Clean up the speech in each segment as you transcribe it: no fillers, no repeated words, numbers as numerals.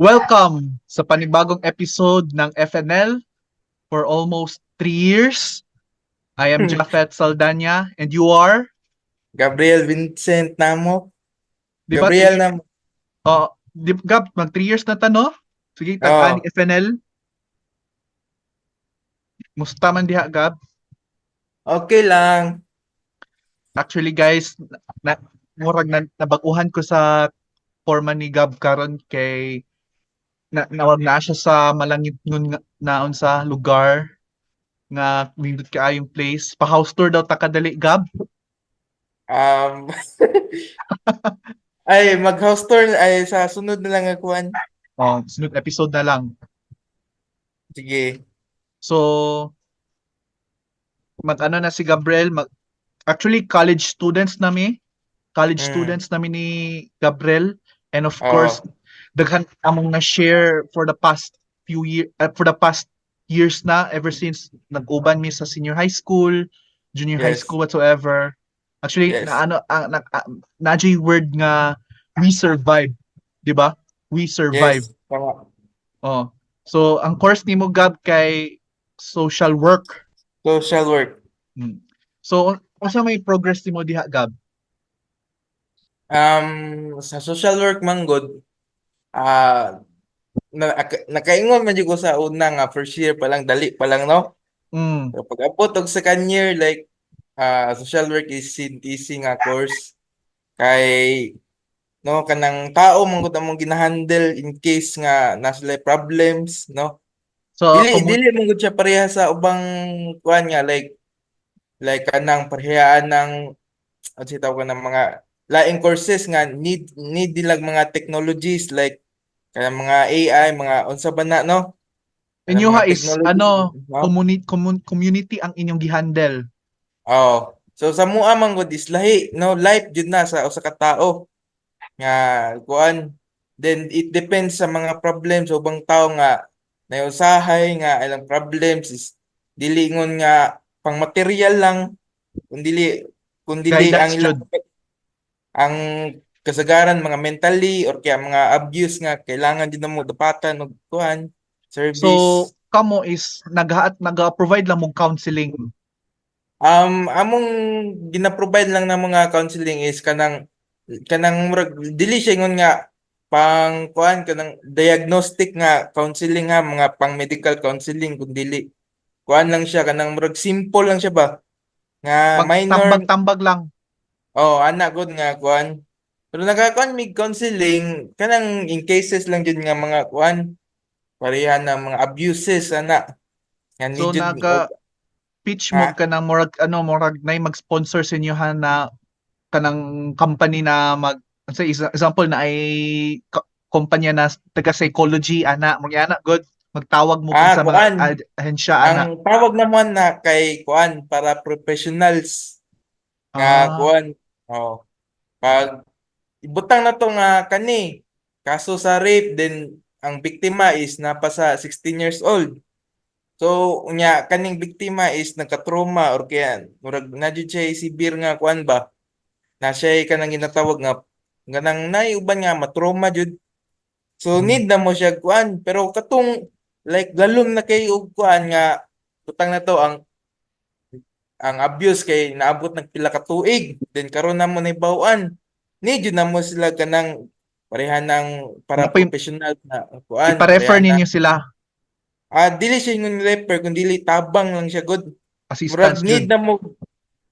Welcome sa panibagong episode ng FNL for almost 3 years. I am Jafet Saldana and you are, Gabriel Vincent Namo. di ba, Gabriel Namo. Gab, mag 3 years na tano? Sige, tag-ani Oh, FNL. Musta man diha, Gab? okay lang. Actually, guys, murag nabaguhan ko sa forma ni Gab karon kay nawag na siya sa malangit nun naon sa lugar nga nindot kaayong place. Pa-house tour daw ta kadali, Gab. Um, ay, mag-house tour ay sa sunod na lang akuan. Sunod episode na lang. Sige. So, mag-ano na si Gabriel, actually college students nami, college Mm. students nami ni Gabriel, and of course, Oh, daghan among na-share for the past years na ever since nag-uban mi sa senior high school, junior high yes. school whatsoever. Actually, Yes. na word nga we survive, 'di ba? We survive. Yes. Tama. Oh. So, ang course nimo Gab kay social work. Social work. Hmm. So, unsa may progress nimo diha, Gab? Sa social work manggod, ah nakaingon man jud ko sa una nga first year pa lang, dali pa lang, no? Mm. Pero pag abot og second year, like, social work is easy nga course. Kay no kanang tao man gud among ginahandle in case nga na sila problems, no, So, dili man gud siya pareha sa ubang kuan nga, like kanang parehaan ng ano si tawag ng mga laing courses nga need nilang mga technologies like kanang mga AI, mga unsa ba na, no, kanang inyo mga is technologies, no. community ang inyong gihandle. Oh, so sa mua man gud is lahi, no, life jud na sa usa ka tawo nga kuan, then it depends sa mga problems sa ubang tao nga nayusahay nga ilang problems is dili ingon nga pang material lang, kundi ang Guidance ilang jud. ang kasagaran mga mentally or kaya mga abuse nga kailangan din mo dapatan og kuan So, service. kamo is nag-provide lang mong counseling. Among gina-provide lang ng mga counseling is kanang murag dili siya ingon nga pang kuan kanang diagnostic nga counseling, nga mga pang medical counseling, kun dili kuan lang siya kanang murag simple lang siya ba nga Pag minor. tambag-tambag lang. Oh, ana gud nga kuan, pero nagakuan mig counseling kanang in cases lang jud nga mga kuan pareha na mga abuses ana nga So, need jud og pitch mo ha. ka ng murag nay mag-sponsor sa inyo na kanang company na sa example na ay kumpanya na taga psychology ana mo ana good magtawag mo kung sa mga Kuan, ahensya ang ana. tawag naman na kay kuan para professionals nga Ah, kuan. Oh, pag ibutang na to nga kani kaso sa rape, then ang biktima is napasa 16 years old. So unya kaning biktima is nagka-trauma or kaya murag na jud siya severe nga kuan ba, na siya kanang ginatawag nga ganang nay uban nga matrauma jud. So mm. need na mo siya kuan, pero katong like galong na kay og kuan nga butang na to ang abuse kay naabot ng pila ka tuig, then karon na mo nahibaw-an, need jud na mo sila kanang pareha ng para Napoy professional na kuan ipa-refer pareha na. ninyo sila Dili siya yung refer kun dili tabang lang siya good. Murag assistance jud.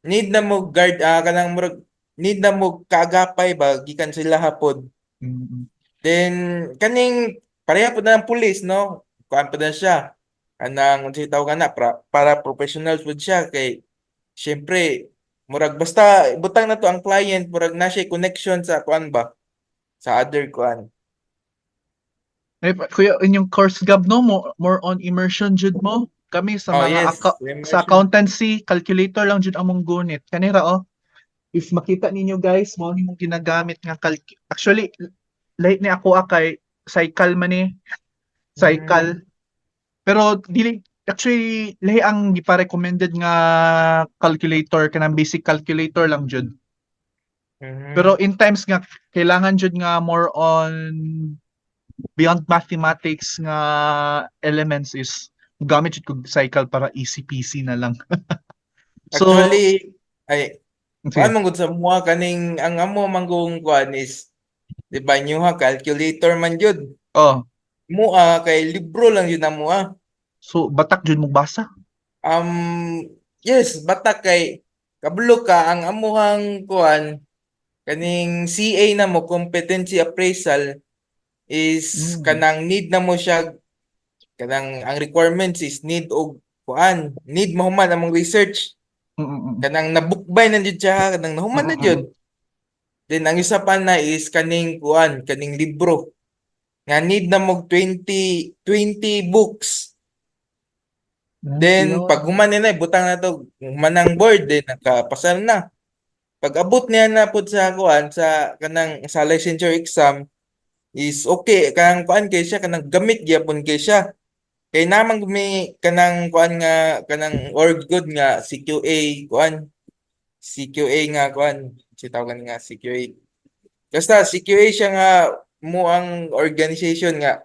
need na mo guard, kanang murag need na mo kaagapay ba gikan sila hapod. Mm. Then kaning pareha pud na ng pulis, no, kuan pa na siya kanang unsa tawag na para professionals pud siya kay syempre murag basta butang na to ang client murag na siya connection sa kuan ba sa other kuan. Kuya, inyong course Gab no more on immersion jud mo. Kami sa Oh mga yes, sa immersion. accountancy calculator lang jud among gunit. Kanira if makita ninyo guys, mo nimong ginagamit nga actually late ni ako kay cycle man ni Mm. cycle pero dili actually lahi ang gipa-recommended nga calculator kanang basic calculator lang jud. Pero Mhm. in times nga kailangan jud nga more on beyond mathematics nga elements is gamit jud kog cycle para easy peasy na lang. So, Actually, ay, kuan sige. man gud sa mua kaning ang amo manggong kuan is, di ba, nyuha calculator man jud. Oh, Mua kay libro lang yun na mua. so batak jud mo basa. Yes, bata kay kabalo ka ang amuhang kuan kaning CA na mo competency appraisal is Mm. kanang need na mo siya, kanang ang requirements is need og kuan, need mahuman among research, Mm, mm, kanang nabukbay na jud siya, kanang mm, nahuman na mm, jud. mm. Then ang isa pa na is kaning kuan, kaning libro nga need na mo 20 books. Then pag Yun. human na butang na to manang board, then nakapasa na. Pag abot niya na pud sa kuan sa kanang sa licensure exam is okay kanang kuan kay siya, kanang gamit gyapon kay siya. Kay namang may kanang kuan nga kanang org good nga CQA kuan, CQA nga kuan si tawag nga CQA. Basta CQA siya nga mo ang organization nga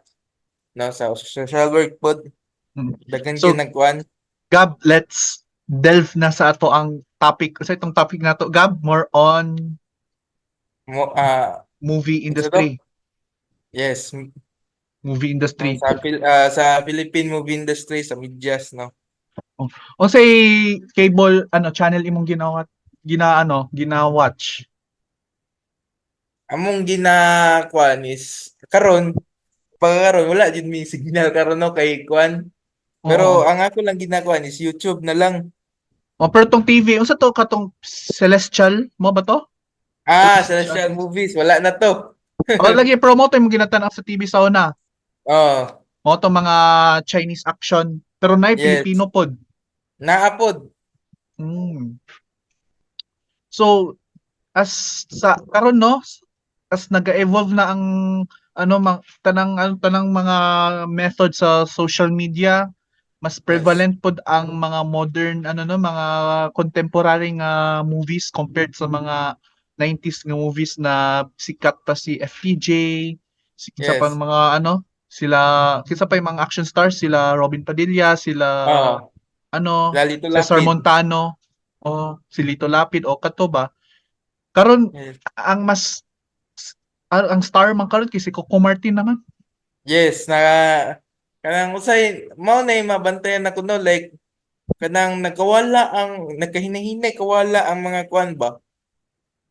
no sa social work pod Mm. daghan kay So, nagkuan Gab, let's delve na sa ato ang topic. Sa itong topic na to, Gab, more on mo movie ito to. industry. Yes, Movie no, industry. sa Philippine movie industry sa medyas no. Oh. O say cable ano channel imong gina-watch. Among ginakuan is karon, pagkaron wala jud mi signal karon no kay kuan. Oo. Pero ang ako lang ginakuan is YouTube na lang. O pero tong TV, unsa to katong Celestial mo ba to? Celestial. Celestial Movies wala na to. O lagi promote mo ginatan sa TV sa una. Oh, Mo to mga Chinese action pero nay yes. Filipino pod. Naapod. Mm. So as sa karon no, as naga-evolve na ang tanang mga method sa social media, mas Yes. prevalent pod ang mga modern mga contemporary nga movies compared sa mga 90s nga movies na sikat pa si FPJ, kinsa pa ang Yes. mga kinsa pa yung mga action stars, sila Robin Padilla, sila Oh, Lalito Cesar Lapid. Montano, o si Lito Lapid o kato ba. Karon Yes. ang mas ang star man karon kay si Coco Martin naman. Yes, kanang usay mao na yung mabantayan na kuno like kanang nagkawala ang nagkahinay-hinay kawala ang mga kuan ba.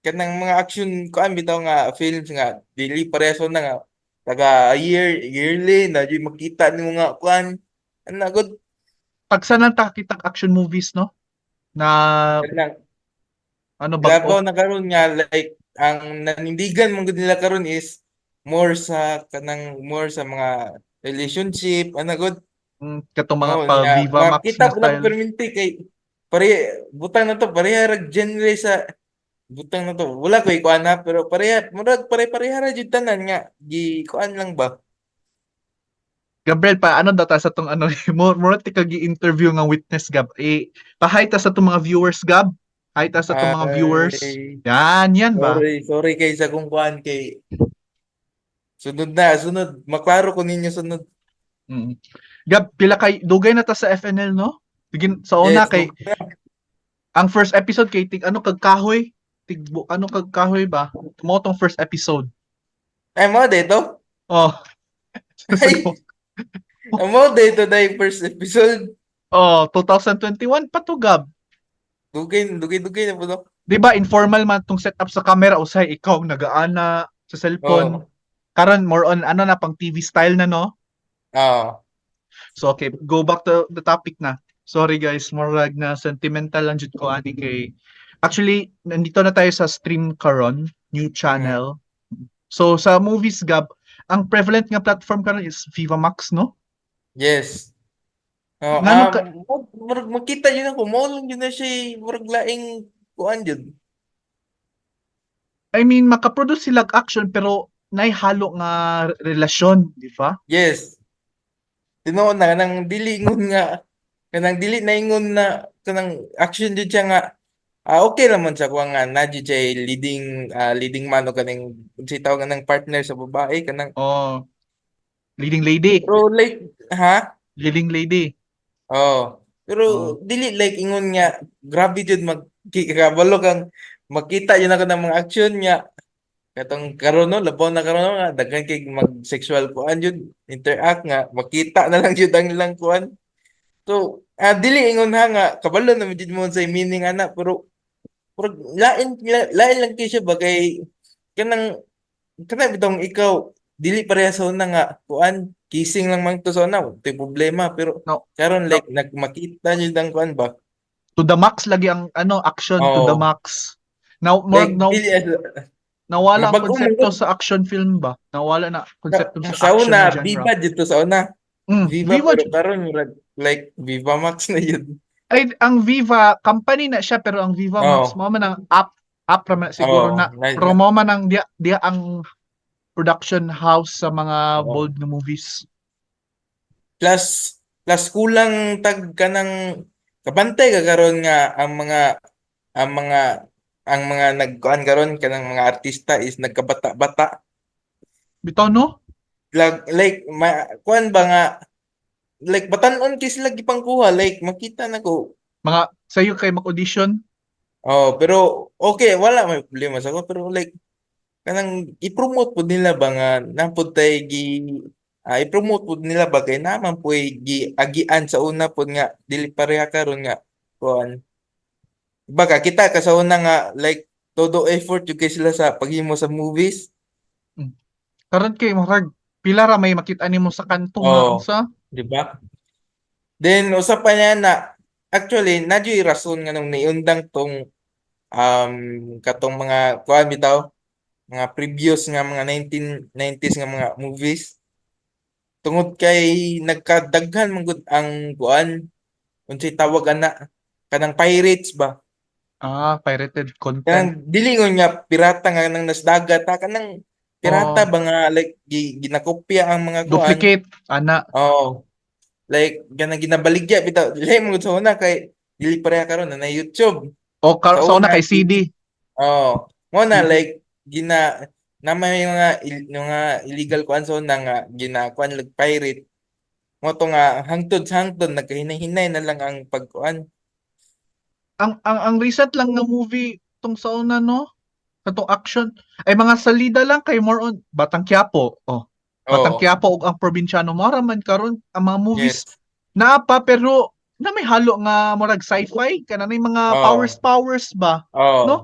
Kanang mga action kuan bitaw nga films nga dili pareso na nga taga yearly na di makita nimo nga kuan ana good Tagsa nang takitang action movies no na kanang bag-o. labaw na karon nga like ang nanindigan mong gud nila karon is more sa mga relationship ana good. Katong mga Oh, pa nga Viva Max makita nga ko lang style. perminti kay pare butang na to pareha ra genre sa butang na to wala ko ikuan na pero pareha murag pare-pareha ra jud tanan nga gi kuan lang ba. Gabriel, pa ano data sa tong mo ti kag interview nga witness Gab. Pahay ta sa tong mga viewers Gab. Hay ta sa tong mga viewers. Ay, Yan ba? sorry kay sa kung kuan kay sunod maklaro ko ninyo sunod. Mm. Gab, pila kay dugay na ta sa FNL no? Tigin sa una Yes, kay ang first episode kay tig ano kag kahoy, ano kag kahoy ba? Mo tong first episode. ay mo dito. Oh, sa Ay, mo dito dai first episode. 2021 pa to Gab. Dugay na po no. 'Di ba informal man tong setup sa camera usay ikaw ang nagaana sa cellphone. Oh. Karon more on na pang TV style na no. Ah. So okay, go back to the topic na. Sorry guys, more rag na sentimental lang jud ko ani kay. Actually, nandito na tayo sa stream karon, new Mm. channel. So sa movies Gab, ang prevalent nga platform karon is Viva Max no? Yes. Oh, Ngano ka murag makita yun ako mo lang yun na siya murag laing kuan jud. I mean makaproduce sila og action pero halo nga relasyon, di ba? Yes. Tinuod na kanang dili ingon nga kanang dili na ingon na kanang action jud siya nga okay naman sa kuha nga na jud siya leading man o kaning si tawag nga ng partner sa babae kanang Oh, Leading lady. Pero like, ha? Leading lady. Oh. Oh. Pero dili like ingon nga grabe jud magkikabalo kang makita yun ako ng mga action niya. Katong karon no, labaw na karon nga daghan kay mag-sexual kuan jud interact nga makita na lang jud ang ilang kuan. So, dili ingon ha nga kabalo na jud mo sa meaning ana pero lain lang kay siya ba kay kanang bitong ikaw dili pareha sa una nga kuan kissing lang man to sa una tay problema pero No, karon no. like nagmakita jud ang kuan ba. To the max lagi ang ano action to the Oh, max. Now more like now dili nawala nga ang bag-o konsepto man sa action film ba? Nawala na konsepto sa sa action una nga genre. Viva dito sa una. Viva Viva pero karon murag like Viva Max na yun. ay ang Viva company na siya pero ang Viva Max Oh, mo man ang app raman siguro oh, na pero mo man ang dia ang production house sa mga oh. bold na movies. Plus plus kulang tag kanang kabantay ka karon nga ang mga ang mga nagkuan karon kanang mga artista is nagkabata-bata. Bitaw no? Like kuan ba nga like batan-on kay sila gipangkuha like makita na ko. Mga sayo kay mag-audition. Oh, pero okay wala may problema sa ko pero like kanang i-promote pud nila ba nga napud tay i-promote pud nila ba kay naman po giagian sa una pud nga dili pareha karon nga kuan baga kita ka sa una nga like todo effort yung kay sila sa paghimo sa movies. Mm. Karon kay marag pila ra may makita nimo sa kanto nga Oh, unsa? di ba? Then usa pa niya na actually nadyo'y rason nga nung niundang tong katong mga kuan bitaw mga previous nga mga 1990s nga mga movies tungod kay nagkadaghan man gud ang kuan unsay tawag ana kanang pirates ba Pirated content. kanang dili ngon nga pirata nga nang nasdagat ha kanang pirata Oh, ba nga like ginakopya ang mga kuan. duplicate ana. Oh, like kanang ginabaligya bitaw dili mo sa una kay dili pareha karon na YouTube O sa sa una una kay CD. oh mo na CD. like na may mga illegal kuan sa una nga ginakuan like pirate mo to nga hangtod sa hangtod nagkahinay-hinay na lang ang pagkuan. Ang recent lang na movie tong sa una no, katong action ay mga salida lang kay more on Batang Quiapo. Oh, Batang Oo, Quiapo ug ang probinsyano mo ra man karon ang mga movies yes. naa pa pero na may halo nga murag sci-fi kana may mga Oo, powers ba, no? oo.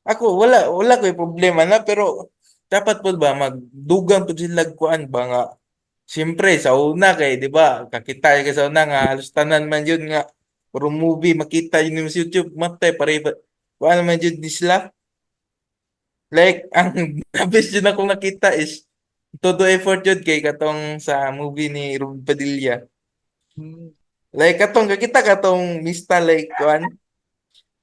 Ako wala ko'y problema na pero dapat po ba magdugang pud sila kuan ba nga siyempre sa una kay di ba kakita ka sa una nga halos tanan man yun nga puro movie makita yun sa YouTube matay pare kuan man yun di sila like ang nabis yun akong nakita is todo effort yun kay katong sa movie ni Ruben Padilla Hmm. like katong kakita katong Mista like kuan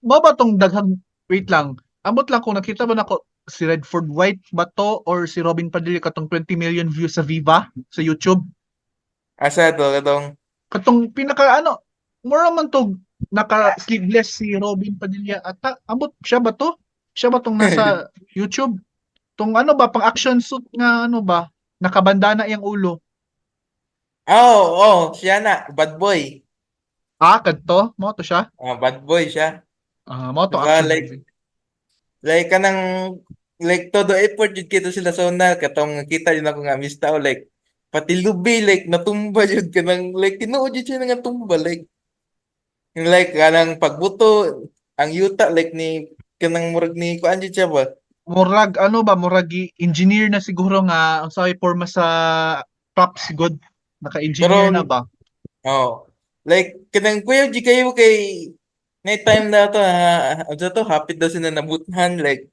Ba tong daghang wait lang. Ambot lang kung nakita ba nako si Redford White ba to or si Robin Padilla katong 20 million views sa Viva sa YouTube. asa to katong Katong pinaka ano, mura man to naka sleeveless si Robin Padilla ata. Ambot siya ba to? Siya ba tong nasa YouTube? Tong ano ba pang action suit nga ano ba? Nakabandana iyang ulo. oh oh siya na bad boy. Kadto mo to siya. Bad boy siya. Mo to Diba? action Like, movie. like kanang, like, todo effort yun kita sila sa una. Katong kita yun ako nga, miss tao, like, pati lubi, like, natumba yun kanang, like, tinuod yun siya nga tumba, yung like, kanang pagbuto, ang yuta, like, kanang murag ni, kuan yun siya ba? Murag ano ba murag engineer na siguro nga ang sa porma sa props god naka-engineer Pero, na ba. oh, like, kanang kuya, di kayo kay, night time na to, ano to, hapit daw sila nabuthan, like,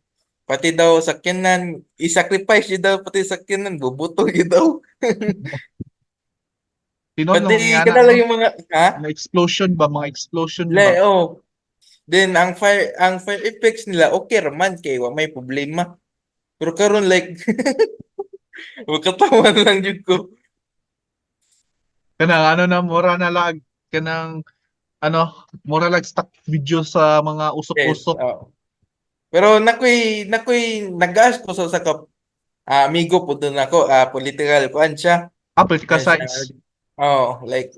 pati daw sakyanan, i-sacrifice yun daw, pati sakyanan, bubuto yun daw. Tinud Pati lang nga ka na na lang no yung mga, ha? mga explosion ba mga explosion ba. Oh. Then ang fire effects nila okay raman kay wa may problema. Pero karon like magkatawa na lang jud ko. Kanang ano na mura na lag kanang ano mura lag stock video sa mga Yes. usok-usok. Oh. Pero nakoy nag-ask ko sa amigo po doon ako, political kuan siya. Political Yan siya. science. Oh, like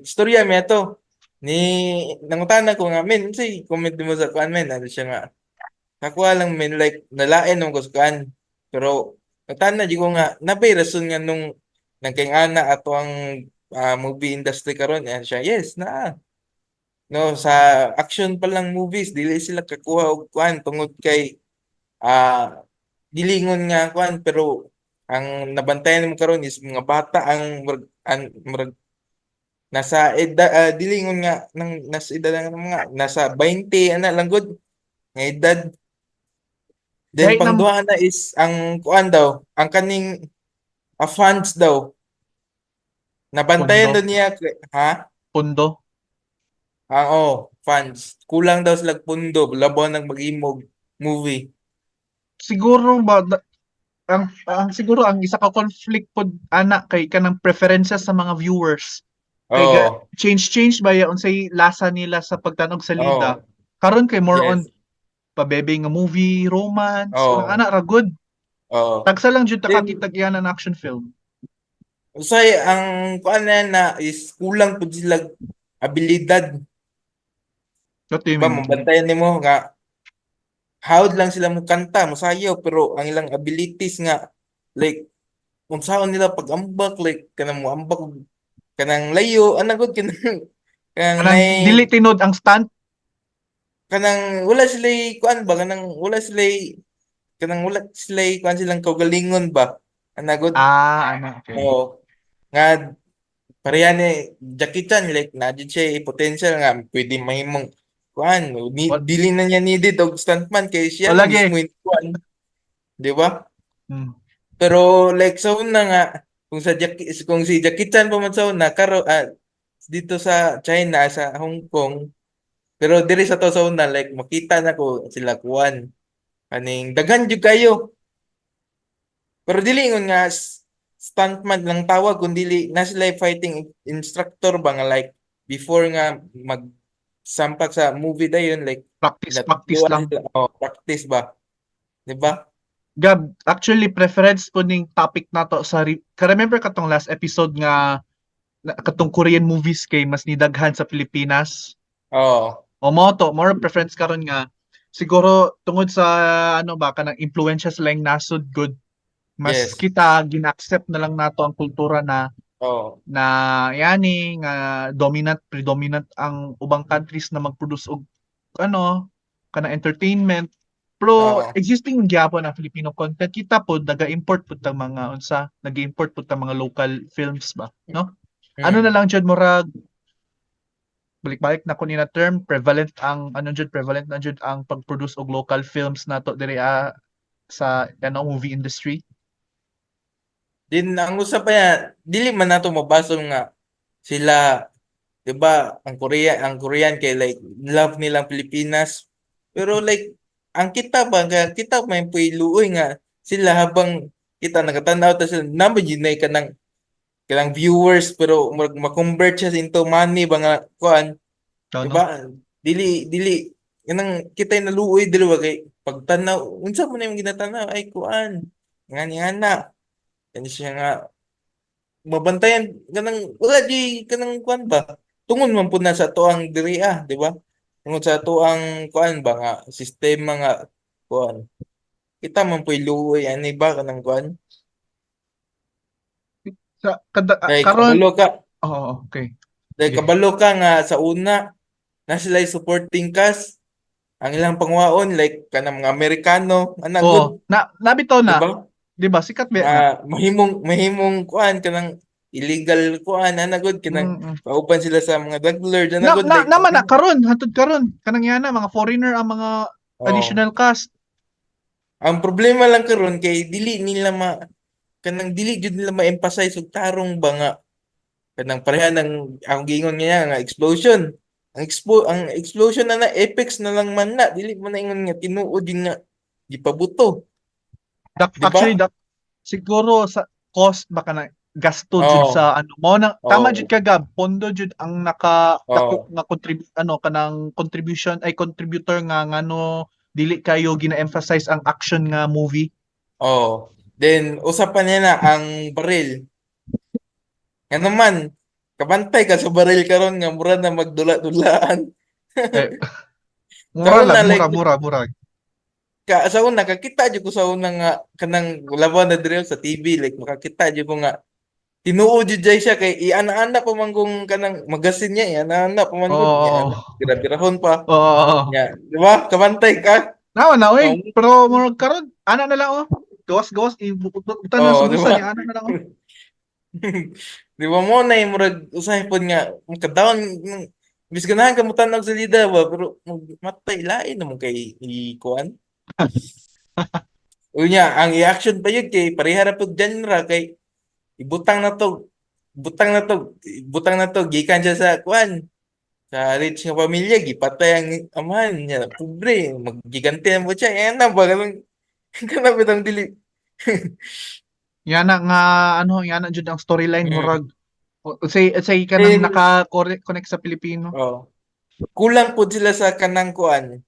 storya mi ato. Ni nangutana ko nga men say comment mo sa kuan men ano siya nga. Kakuha lang men like nalain mo ko sa kuan. Pero nangutana di ko nga nabay rason nga nung nagkay ana ato ang movie industry karon yan siya. Yes, na. No, sa action pa lang movies dili sila kakuha og kuan tungod kay ah gilingon nga kuan pero ang nabantayan mo karon is mga bata ang nasa edad dilingon nga nasa edad ng mga nasa 20 ana lang gud nga edad. Then Dahil ng pangduha na is ang kuan daw ang kaning fans daw nabantayan daw pundo. niya ha Pundo. fans kulang daw sila pundo labaw nang mag-imog movie. Siguro ba ang siguro ang isa ka conflict pod ana kay kanang preferences sa mga viewers. Kay Oo. change ba ya unsay lasa nila sa pagtanog sa lida. Oo. Karon kay more on Yes. pabebe nga movie, romance, unang Oo. ana ra good. Oo. Tagsa lang jud ta Then kakitag yan ng action film. usay ang kuan na is kulang pud sila abilidad. What do you Diba, mean? mabantayan nimo nga hawd lang sila mo kanta, mosayaw pero ang ilang abilities nga like unsaon nila pag-ambak like kanang mo ambak kanang layo ana gud kanang kanang Kanang nay dili tinod ang stunt. kanang wala sila kuan ba kanang wala sila kuan silang kaugalingon ba ana gud. Ano, okay. Oo. Nga pareha ni Jackie Chan like na siya potential nga pwede mahimong kuan What? dili na niya needed og stuntman kay siya O na lagi. mismo yung kuan, di ba? Hmm. Pero like sa una nga kung si Jackie Chan pa man sa una dito sa China sa Hong Kong pero diri sa to sa una like makita na ko sila kuan kaning daghan jud kayo pero dili ingon nga stuntman lang tawag kun dili na sila fighting instructor ba nga like before nga mag sampak sa movie dayon like Practice natutuluan lang. sila practice ba, di ba? Gab, actually preference po ning topic nato sa ka-remember katong last episode nga katong Korean movies kay mas nidaghan sa Pilipinas. Oo. O mo to, more preference karon nga siguro tungod sa ano ba kanang impluwensya sa lang nasod good mas Yes. kita gina-accept na lang nato ang kultura Oo. na yani nga predominant ang ubang countries na mag-produce og ano kana entertainment pero Oo. existing gyapon ang Filipino content kita pod naga-import pod tang mga unsa nag-import pod tang mga local films ba no ano na Mm. lang jud murag balik-balik na ko ni na term prevalent na jud ang pag-produce og local films nato diri sa movie industry. Din ang usap pa yan, dili man nato mabasol nga sila, 'di ba, ang Korean kay like love nilang Pilipinas. Pero like ang kita ba kita may luoy nga sila habang kita nagatanaw ta sila number yun na kanang viewers pero ma-convert siya into money ba nga kuan, No, 'di no? ba? Dili kanang kita naluoy dili ba kay pagtanaw unsa man yung ginatanaw ay kuan. Ngani ana. Kani siya nga mabantayan kanang wala di kanang kuan ba tungod man pud na sa tuang diri di ba tungod sa tuang kuan ba nga sistema nga kuan kita man puy luoy ani ba kanang kuan Sa kay karon okay. Sige. kabalo ka nga sa una na sila supporting cast ang ilang pangwaon like kanang mga Amerikano ana good, Nabitaw di na. ba? 'Di ba? Sikat ba Nga na? mahimong kuan kanang illegal kuan ana good kanang Mm. pauban sila sa mga drug lord ana Na, good na like naman na karon, hantud karon. Kanang yana mga foreigner ang mga oh. additional cast. Ang problema lang karon kay dili nila kanang dili jud nila ma-emphasize og tarong ba nga kanang pareha ng ang giingon niya nga explosion. Ang explosion na apex na lang man na dili man na ingon nga tinuod yun nga gipabuto, di ba? Actually, siguro sa cost baka na gasto jud Oh, sa ano mo na tama jud oh, ka Gab, pondo jud ang naka dako oh, nga kanang contributor nga ngano dili kayo gina-emphasize ang action nga movie. oh. Then usapan niya na ang baril. Nga naman, kabantay ka sa baril karon nga mura na magdula-dulaan. Eh, mura Karon lang, na mura, like mura, mura. sa una kakita jud ko sa una nga kanang laban na diri sa TV like makakita jud ko nga tinuod jud jay siya kay iana-ana pa man kung kanang magasin niya iana-ana pa man gud niya Oo, ana bira-birahon pa oo. niya di ba kabantay ka Nawa na, oh, oy. Pero murag karon, ana na lang, oh. Gawas-gawas, ibutan na sa oh di bulsa ba ni ana na lang, oh. di ba mo na yung murag usahay pod nga kadawon bis ganahan ka mo tanog sa lida ba pero matay lain naman kay ikuan unya ang i-action pa yun kay pareha ra pud genre kay ibutang na to butang na to butang na to gikan siya sa kuan sa rich nga pamilya gipatay ang amahan niya pobre maggiganti mo siya yan na ba ganun kana bitang dili Yana nga, ano, yana jud ang storyline, mm. murag. Say ka nang Then naka-connect sa Pilipino. oh kulang po sila sa kanang kuan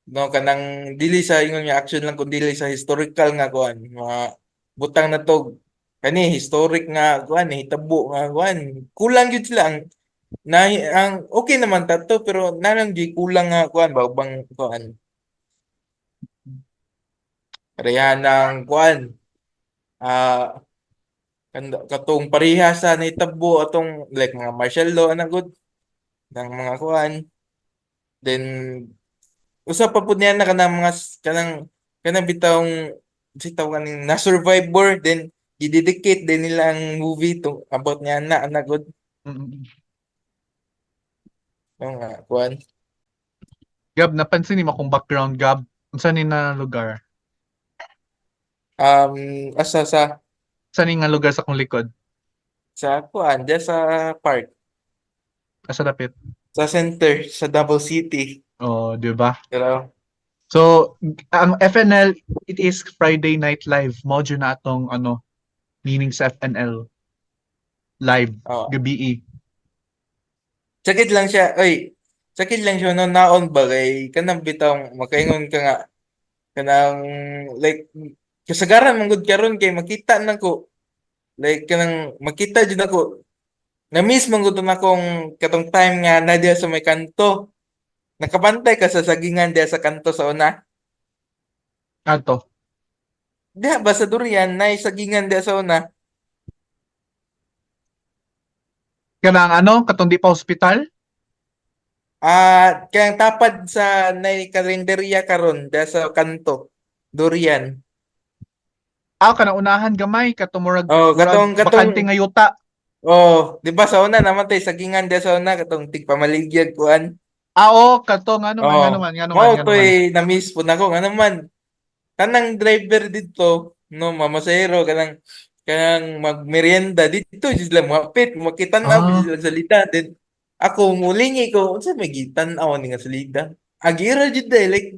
no kanang dili sa ingon nga action lang kun dili sa historical nga kuan mga butang na to kani historic nga kuan hitabo nga kuan kulang gyud sila na ang okay naman tato pero nanang di kulang nga kuan ba ubang kuan rehan ng kuan ah katong pareha sa nahitabo atong like mga martial law ana good ng mga kuan then usa pa pud niya na kanang mga kanang bitawng sitaw kaning na survivor then i-dedicate din nila ang movie to about niya na ana good Mm. nga kuan Gab, napansin ni mo akong background, Gab. Unsa ni na lugar? um asa Saan ni nga lugar sa akong likod? sa kuan diya sa park Asa dapit? sa center sa Davao City Oh, di ba? pero So, ang FNL, it is Friday Night Live. Module na atong, ano, meaning sa FNL. Live. oh Gabi. sakit lang siya oy sakit lang siya no naon ba kay kanang bitawng makaingon ka nga kanang like kasagaran man gud karon kay makita nako like kanang makita jud ako na miss man gud akong katong time nga na diya sa may kanto nakabantay ka sa sagingan diya sa kanto sa una Ato. diha ba sa durian na sagingan diya sa una Kanang ano, katong di pa hospital? kaya tapad sa nay karinderya karon diya sa kanto durian Kanang unahan gamay, katong murag, oh murag katong bakante nga yuta. oh di ba sa una naman tay sagingan diya sa una katong tigpamaligyag kuan Katong, ano man, oh nga naman, nga naman, mao nga naman. toy na-miss po nako nga naman kanang driver dito no mamasahero kanang magmerienda dito sila mapit makitan-aw Ah, sila salida then ako mulingi ko unsa may gitan-aw ni nga salida agira jud like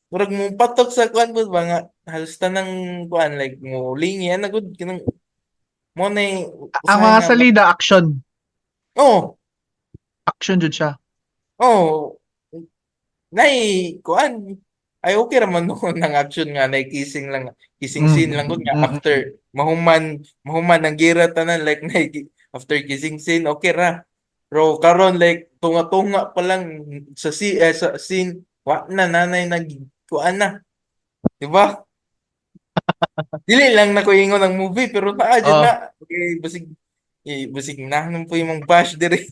murag mo patok sa kuan po ba nga halos tanang kuan like mulingi ana gud kanang mo na ang usahay mga nga salida, action. oh Action jud siya. oh nay kuan ay okay raman noon ng action nga nay kissing Mm, scene lang gud nga mm, mm, after mm. mahuman ang gira tanan like nay after kissing scene okay ra pero karon like tunga-tunga pa lang sa scene wa na nanay nag kuan na di ba dili lang na ko ingon ang movie pero naa jud na Oh, okay basig na nang po yung bash dire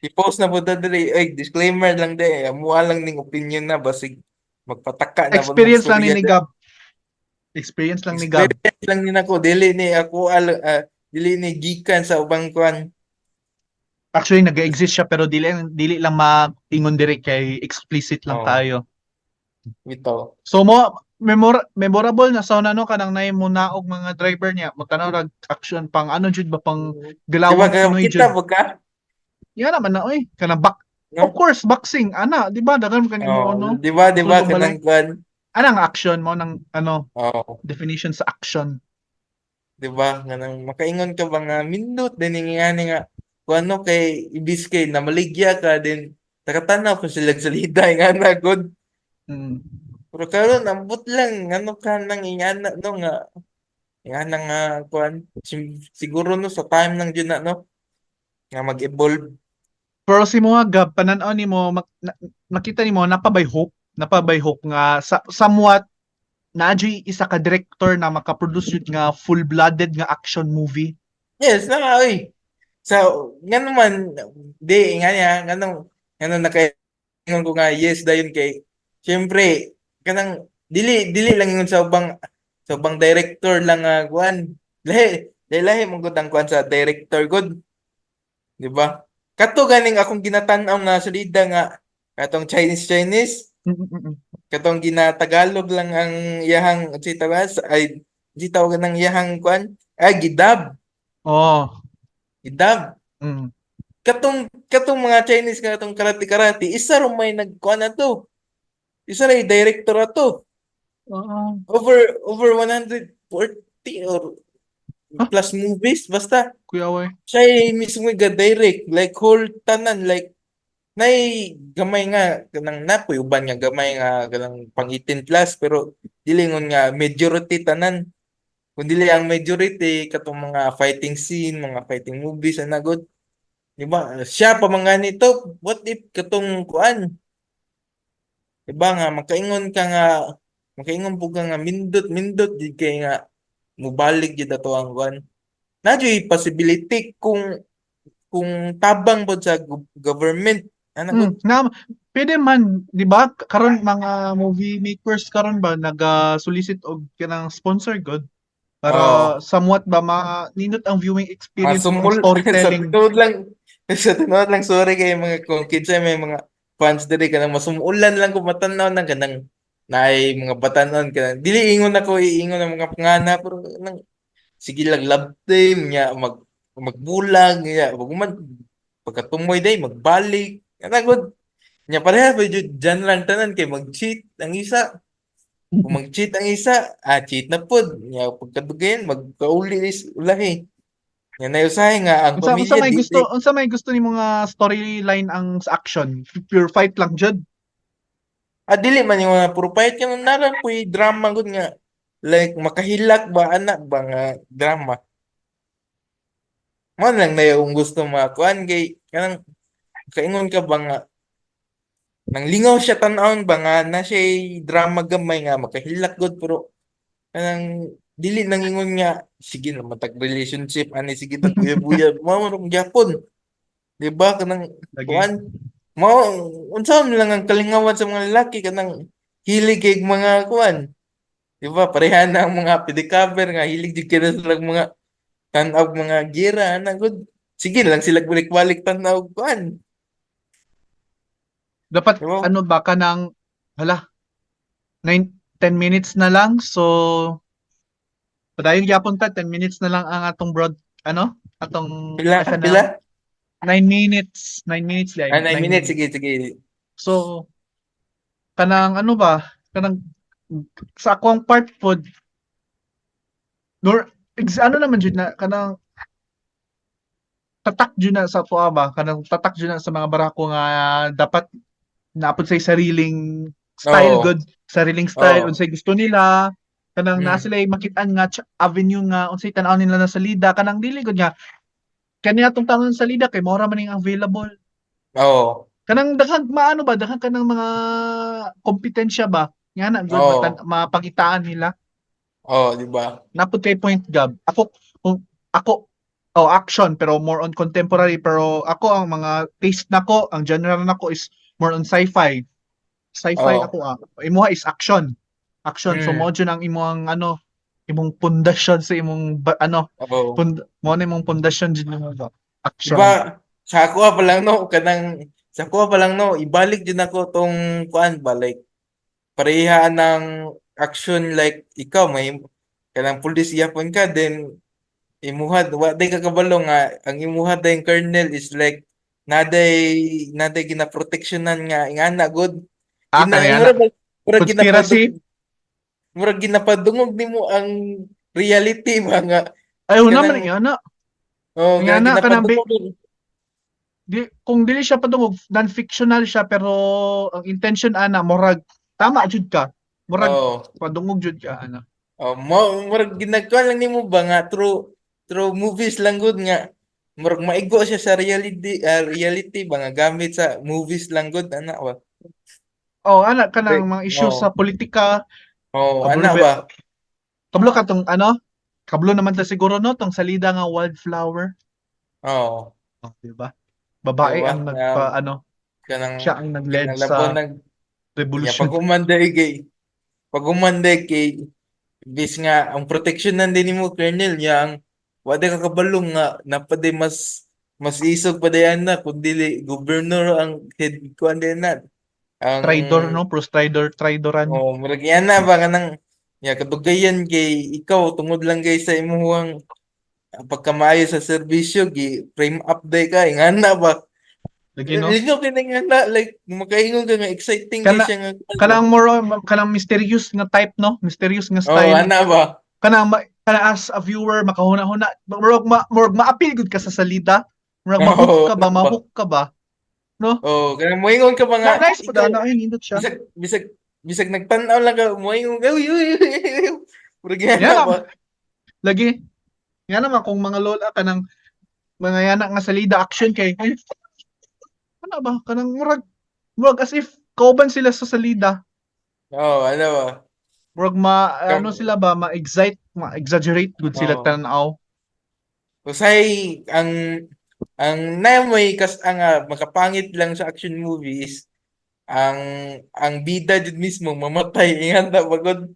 i-post na po ta dire ay disclaimer lang de amuha lang ning opinion na basig magpataka na pag experience lang magstorya ni dyan. Gab. Experience lang ni Gab. Experience lang din ako dili ni gikan sa ubang kuan Actually, nag-exist siya pero dili lang maingon diri kay explicit lang oh tayo. bitaw So memorable na sa no kanang nay mo naog mga driver niya. Mo tanaw rag action pang ano jud ba pang di ba galawang Pinoy kita jud. ba ka Yan naman na oy. Kanang of no course boxing ana, di ba? Daghan kani oh mo ano. di Kusog ba ang balay. kanang kuan Anang action mo nang ano oh definition sa action. di ba kanang makaingon ka ba nga mindot din nga ni nga kung ano kay ibis kay namaligya ka din nakatanaw ko sila salida nga na good Mm. Pero karon ambot lang ano ka nang ingana no nga nga kuan siguro no sa time lang jud na no nga mag-evolve. Pero si mga gab panan-aw nimo nakita nimo napabayhok nga somewhat na isa ka director na makaproduce yun nga full-blooded nga action movie. Yes, na oy. So, nga naman, di, nga niya, nga nung nakaingon ko nga, yes, dayon kay, syempre, dili lang yun sa ubang director lang nga, kuan. Lahi mong gud ang kuan sa director good, di ba? Kato ganing akong ginatan-aw nga salida nga, katong Chinese, Mm-mm. katong ginatagalog lang ang iyahang, si tawas, ay, si tawag ng iyahang kuan, ay, Oh. gidab. Mm. Katong mga Chinese nga katong karate isa ro may nagkuan na to. Isa ray director ato. Oo. Over 140 or Ah, plus movies basta Kuya Way. siya mismo ga direct like whole tanan like nay gamay nga kanang napoy uban nga gamay nga kanang pang 18 plus pero dilingon nga majority tanan kun dili ang majority katong mga fighting scene mga fighting movies ana good di ba siya pa mga nito what if katong kuan. Diba nga, makaingon po ka nga, mindot, di kay nga, mubalik yun ato ang kwan. Nadyo'y possibility kung tabang po sa government. Ano good? Na pwede man, 'di ba? Karon mga movie makers karon ba solicit og kanang sponsor god para Oo. somewhat ba nindot ang viewing experience o ang Masumul, sa storytelling. tinood lang, sorry kay mga kung kinsa may mga fans diri kanang masumulan lang ko matanaw ng kanang naay mga batanon kanang dili ingon ako iingon ang mga pangana pero nang sige lang love team nya magbulag nya wag man pagkatumoy day magbalik ana good nya pareha pa jud dyan lang tanan kay mag-cheat ang isa kung mag-cheat ang isa cheat na pod nya pagkadugayan magkauli is ulahi nya nayusahay nga ang Unsa pamilya may gusto, dili unsa may gusto nimo nga storyline ang sa action? Pure fight lang jud. dili man yung mga puro payat yung naran puy drama gud nga like makahilak ba anak ba nga drama mo lang na yung gusto makuan kay kanang kaingon ka ba nga nang lingaw siya tan-awon ba nga na siya drama gamay nga makahilak gud pero kanang dili nang ingon nga sige na matag relationship ani sige tag buya-buya mao man gyapon di ba kanang Lagi. kuan mao unsa man lang ang kalingawan sa mga lalaki kanang hilig kay mga kuan di ba pareha na ang mga pedicabber nga hilig jud kina sila mga tan-aw mga gira na good sige lang sila balik-balik tan-aw kuan Dapat di ba ano ba kanang hala 9-10 minutes na lang. So padayon gyapon ta 10 minutes na lang ang atong atong pila asa pila na 9 minutes, 9 minutes lang, 9 9 minutes minutes. sige So kanang ano ba kanang sa akong part pod ano naman jud na kanang tatak jud na sa tuwa ba kanang tatak jud na sa mga barako nga dapat naapod say sariling style oo good sariling style oo unsay gusto nila kanang naa mm sila makitaan nga avenue nga unsay tan-aw nila na salida kanang dili gud nga kani atong tangon sa salida kay mao ra man ning available oo kanang daghang maano ba daghang kanang mga kompetensya ba nga na good oo mapangitaan nila oo di ba napod kay point gab kung ako action pero more on contemporary pero ako ang mga taste nako ang genre nako is more on sci-fi oo ako imuha is action so mo mm dyan ang imong imong pundasyon sa imong oo mo na imong pundasyon dyan mo ba di ba action. sa ako pa lang no sa ako pa lang no ibalik din ako tong kuan ba like pareha ng action like ikaw may kanang pulis yapon ka then imuhad wa day ka kabalo nga ang imuhad day kernel is like naday ginaproteksyonan nga ingana good Kanayana murag conspiracy ginapadungog nimo ang reality ba nga ay una man kanang ingana kanang ingana kanang ginapadungog kung dili siya padungog non-fictional siya pero ang intention ana murag tama jud ka Murag Oh. padungog jud ka ano. Oh, murag ginagkuha lang nimo ba nga through movies lang gud nga murag maigo siya sa reality ba nga gamit sa movies lang gud ana ba. Oh, ana kanang mga issue sa Oh. politika, Oh, kablo ana ba? kablo ka tong ano, kablo naman ta siguro no tong salida nga wildflower. Oh, Oh, di ba? di Babae ba? ang nagpa ano, Kanang siya ang nag-lead kinalaban sa nya revolution. pag umanday kay bis nga ang protection din nimo Colonel yang wala ka kabalong nga napade mas isog pa dayan na kun dili gobernador ang head kuan din na ang Tridor no, tridoran. murag yan na ba kanang ya kadugayan kay ikaw tungod lang kay sa imuhang pagkamaayo sa serbisyo gi frame up day ka ingana ba. Lagi no. Lingaw kay nga na like makaingon ka nga exciting kay Kana siya nga kuwan ba. kanang more kanang mysterious nga type no, mysterious nga Oh, style. ana ba? Kana as a viewer makahuna-huna, murag ma-appeal gud ka sa salida. Murag ma-hook Oo, ka ano ba, ba? ma-hook ka ba, no? Oh, kanang moingon ka ba nga Nice pa ikaw dana ay nindot siya. bisag bisag bisag nagtan-aw lang ka moingon ka uy uy uy. Uy. Murag yan Yan na na, ba? lagi. Yan naman kung mga lola kanang mga yana nga salida action kay ay, ano ba kanang murag as if kauban sila sa salida. Oo, ano ba? Murag ano sila ba ma-excite, ma-exaggerate good sila Oo. tan-aw. Usay ang namoy kas ang makapangit lang sa action movies ang bida jud mismo mamatay inganda pagod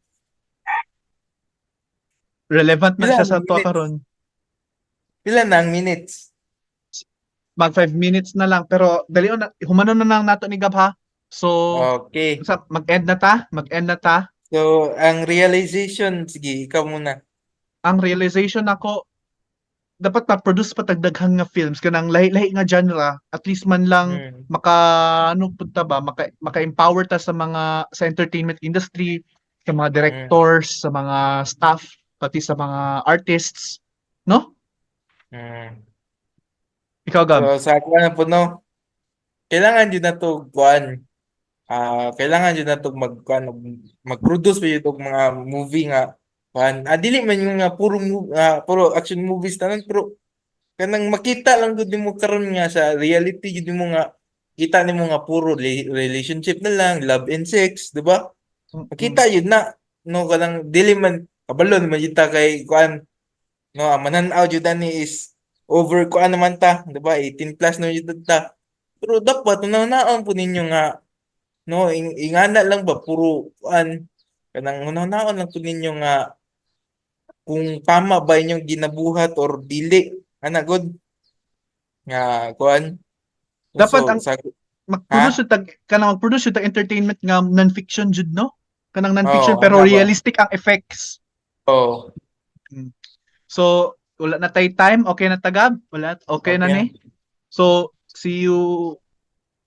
Relevant na pila siya ang sa tuwa minutes karon. pila na ang minutes Mag 5 minutes na lang pero dali na humanon na lang nato ni Gab ha. So okay mag-end na ta. so ang realization sige ikaw muna Ang realization nako dapat ma-produce pa tagdaghang nga films kanang lahi-lahi nga genre at least man lang hmm. maka ano punta ba maka-empower ta sa mga sa entertainment industry, sa mga Hmm. directors, sa mga staff, pati sa mga artists, no? Hmm. Ikaw So Gab. sa ako na po no kailangan jud na to kuan kailangan jud na to mag-produce pa jud og mga movie nga kuan dili man yung nga puro action movies tanan pero kanang makita lang gud nimo karon nga sa reality gud nimo nga kita nimo nga puro relationship na lang love and sex di ba makita Mm-mm. yun na no kanang dili man kabalo naman yun ta kay kuan no ang manan-aw jud ani is over kuan naman ta di ba 18 plus na jud ta pero dapat naon po ninyo nga no ingana lang ba puro kuan kanang naon lang po ninyo nga kung tama ba inyong ginabuhat or dili ana god nga kuan Dapat so ang sa mag-produce ha yung kanang mag-produce yung entertainment nga non-fiction jud no? Kanang oh non-fiction pero ana ba realistic ang effects. oh Mm. So wala na tay time, okay na tagab? Wala, okay na okay ni. So see you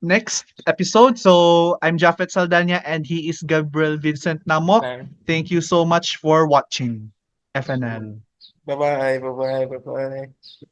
next episode. So I'm Jafet Saldana and he is Gabriel Vincent Namok. na Thank you so much for watching FNL. bye bye bye bye bye bye